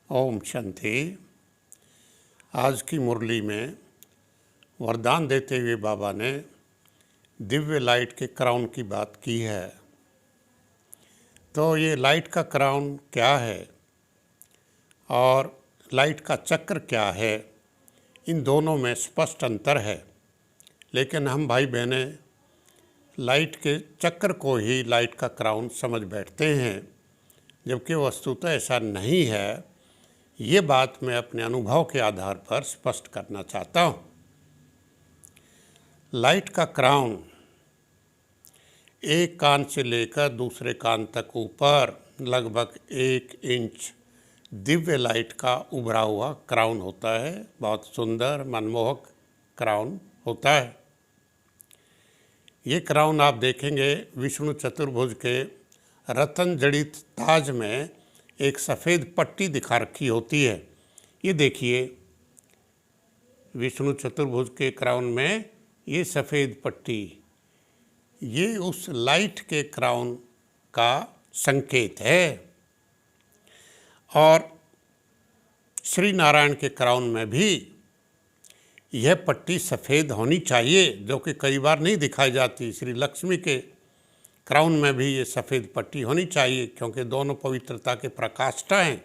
ओम शांति। आज की मुरली में वरदान देते हुए बाबा ने दिव्य लाइट के क्राउन की बात की है। तो ये लाइट का क्राउन क्या है और लाइट का चक्र क्या है, इन दोनों में स्पष्ट अंतर है। लेकिन हम भाई बहनें लाइट के चक्र को ही लाइट का क्राउन समझ बैठते हैं, जबकि वस्तुतः ऐसा नहीं है। ये बात मैं अपने अनुभव के आधार पर स्पष्ट करना चाहता हूँ। लाइट का क्राउन एक कान से लेकर दूसरे कान तक ऊपर लगभग 1 इंच दिव्य लाइट का उभरा हुआ क्राउन होता है। बहुत सुंदर मनमोहक क्राउन होता है। ये क्राउन आप देखेंगे विष्णु चतुर्भुज के रतन जड़ित ताज में एक सफ़ेद पट्टी दिखा रखी होती है। ये देखिए, विष्णु चतुर्भुज के क्राउन में ये सफ़ेद पट्टी, ये उस लाइट के क्राउन का संकेत है। और श्री नारायण के क्राउन में भी यह पट्टी सफ़ेद होनी चाहिए, जो कि कई बार नहीं दिखाई जाती। श्री लक्ष्मी के क्राउन में भी ये सफ़ेद पट्टी होनी चाहिए, क्योंकि दोनों पवित्रता के प्रकाष्ठा हैं।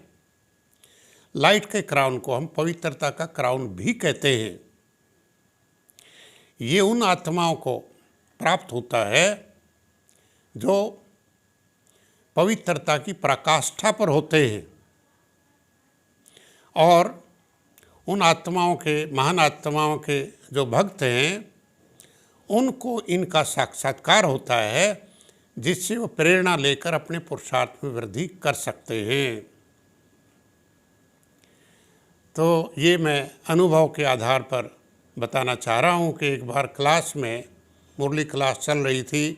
लाइट के क्राउन को हम पवित्रता का क्राउन भी कहते हैं। ये उन आत्माओं को प्राप्त होता है जो पवित्रता की प्रकाष्ठा पर होते हैं, और उन आत्माओं के, महान आत्माओं के जो भक्त हैं, उनको इनका साक्षात्कार होता है, जिससे वो प्रेरणा लेकर अपने पुरुषार्थ में वृद्धि कर सकते हैं। तो ये मैं अनुभव के आधार पर बताना चाह रहा हूँ कि एक बार क्लास में, मुरली क्लास चल रही थी,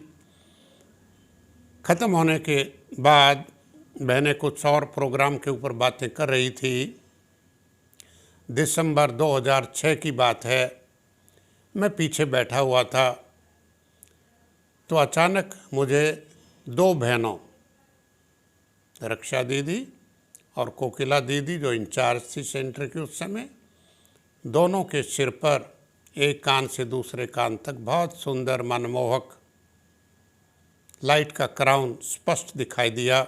ख़त्म होने के बाद बहनें कुछ और प्रोग्राम के ऊपर बातें कर रही थी। दिसंबर 2006 की बात है। मैं पीछे बैठा हुआ था, तो अचानक मुझे 2 बहनों, रक्षा दीदी और कोकिला दीदी, जो इंचार्ज थी सेंटर की उस समय, दोनों के सिर पर एक कान से दूसरे कान तक बहुत सुंदर मनमोहक लाइट का क्राउन स्पष्ट दिखाई दिया।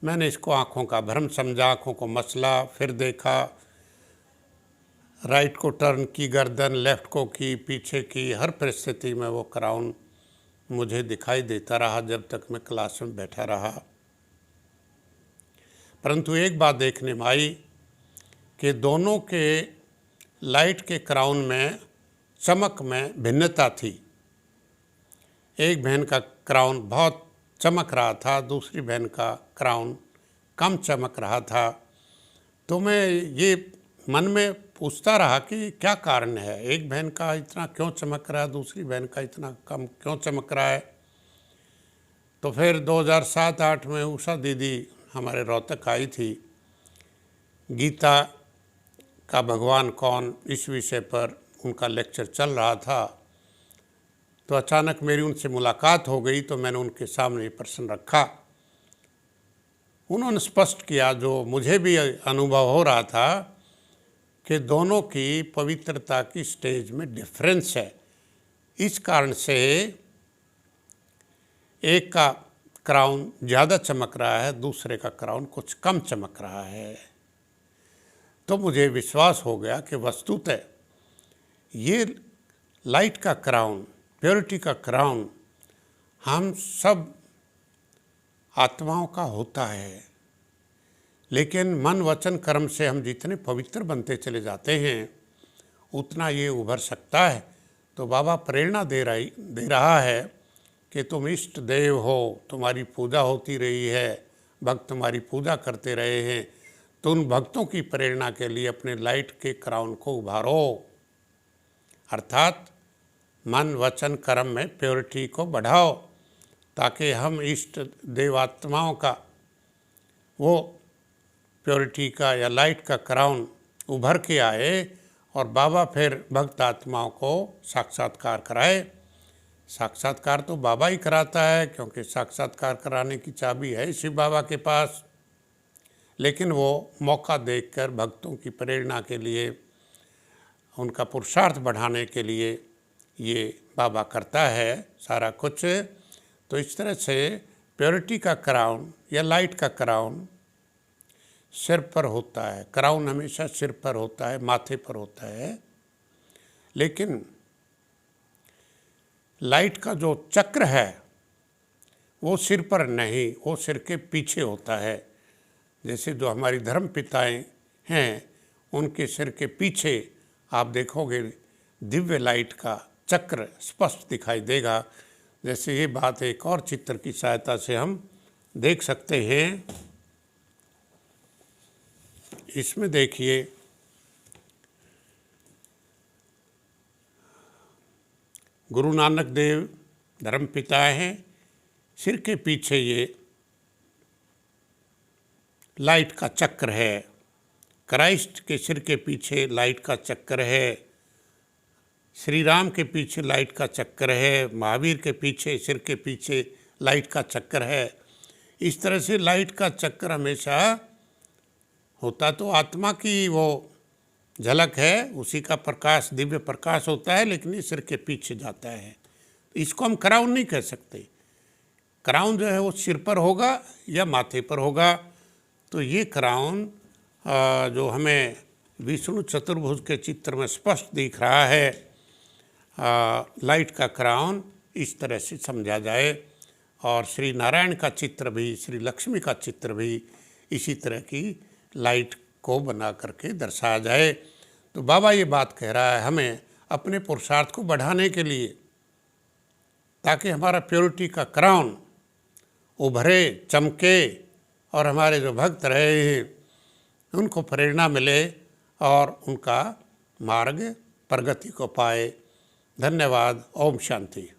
मैंने इसको आँखों का भ्रम समझा, आँखों को मसला, फिर देखा, राइट को टर्न की गर्दन, लेफ़्ट को की, पीछे की, हर परिस्थिति में वो क्राउन मुझे दिखाई देता रहा जब तक मैं क्लास में बैठा रहा। परंतु एक बात देखने में आई कि दोनों के लाइट के क्राउन में चमक में भिन्नता थी। एक बहन का क्राउन बहुत चमक रहा था, दूसरी बहन का क्राउन कम चमक रहा था। तो मैं ये मन में पूछता रहा कि क्या कारण है, एक बहन का इतना क्यों चमक रहा है, दूसरी बहन का इतना कम क्यों चमक रहा है। तो फिर 2007-08 में उषा दीदी हमारे रोहतक आई थी। गीता का भगवान कौन, इस विषय पर उनका लेक्चर चल रहा था। तो अचानक मेरी उनसे मुलाकात हो गई, तो मैंने उनके सामने प्रश्न रखा। उन्होंने स्पष्ट किया जो मुझे भी अनुभव हो रहा था कि दोनों की पवित्रता की स्टेज में डिफरेंस है। इस कारण से एक का क्राउन ज़्यादा चमक रहा है, दूसरे का क्राउन कुछ कम चमक रहा है। तो मुझे विश्वास हो गया कि वस्तुतः ये लाइट का क्राउन, प्योरिटी का क्राउन हम सब आत्माओं का होता है। लेकिन मन वचन कर्म से हम जितने पवित्र बनते चले जाते हैं, उतना ये उभर सकता है। तो बाबा प्रेरणा दे रहा है कि तुम इष्ट देव हो, तुम्हारी पूजा होती रही है, भक्त तुम्हारी पूजा करते रहे हैं। तो उन भक्तों की प्रेरणा के लिए अपने लाइट के क्राउन को उभारो, अर्थात मन वचन कर्म में प्योरिटी को बढ़ाओ, ताकि हम इष्ट देवात्माओं का वो प्योरिटी का या लाइट का क्राउन उभर के आए, और बाबा फिर भक्त आत्माओं को साक्षात्कार कराए। साक्षात्कार तो बाबा ही कराता है, क्योंकि साक्षात्कार कराने की चाबी है शिव बाबा के पास। लेकिन वो मौका देखकर भक्तों की प्रेरणा के लिए, उनका पुरुषार्थ बढ़ाने के लिए ये बाबा करता है सारा कुछ। तो इस तरह से प्योरिटी का क्राउन या लाइट का क्राउन सिर पर होता है। क्राउन हमेशा सिर पर होता है, माथे पर होता है, लेकिन लाइट का जो चक्र है वो सिर पर नहीं, वो सिर के पीछे होता है। जैसे जो हमारी धर्म पिताएँ हैं उनके सिर के पीछे आप देखोगे दिव्य लाइट का चक्र स्पष्ट दिखाई देगा। जैसे ये बात एक और चित्र की सहायता से हम देख सकते हैं। इसमें देखिए गुरु नानक देव धर्मपिता हैं, सिर के पीछे ये लाइट का चक्र है। क्राइस्ट के सिर के पीछे लाइट का चक्र है, श्री राम के पीछे लाइट का चक्र है, महावीर के पीछे सिर के पीछे लाइट का चक्र है। इस तरह से लाइट का चक्र हमेशा होता तो आत्मा की वो झलक है, उसी का प्रकाश दिव्य प्रकाश होता है, लेकिन ये सिर के पीछे जाता है। इसको हम क्राउन नहीं कह सकते। क्राउन जो है वो सिर पर होगा या माथे पर होगा। तो ये क्राउन जो हमें विष्णु चतुर्भुज के चित्र में स्पष्ट दिख रहा है, लाइट का क्राउन इस तरह से समझा जाए। और श्री नारायण का चित्र भी, श्री लक्ष्मी का चित्र भी इसी तरह की लाइट को बना करके दर्शाया जाए। तो बाबा ये बात कह रहा है हमें अपने पुरुषार्थ को बढ़ाने के लिए, ताकि हमारा प्योरिटी का क्राउन उभरे, चमके और हमारे जो भक्त रहे हैं उनको प्रेरणा मिले और उनका मार्ग प्रगति को पाए। धन्यवाद। ओम शांति।